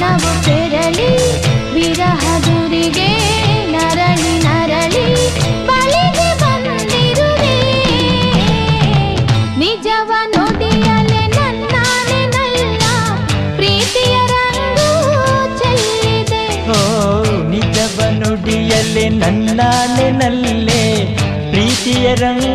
ಮನವು ಕೆರಳಿ ವಿರಹದುರಿಗೆ ನರಳಿ ನರಳಿ ಬಳಿಗೆ ಬಂದಿರುವೆ. ನಿಜವ ನುಡಿಯಲೆ ನನ್ನಾನೆ ನಲ್ಲ ಪ್ರೀತಿಯ ರಂಗು ಚೆಲ್ಲಿದೆ. ನಿಜವ ನುಡಿಯಲೆ ನನ್ನಾನೆ ನಲ್ಲೆ ಪ್ರೀತಿಯ ರಂಗು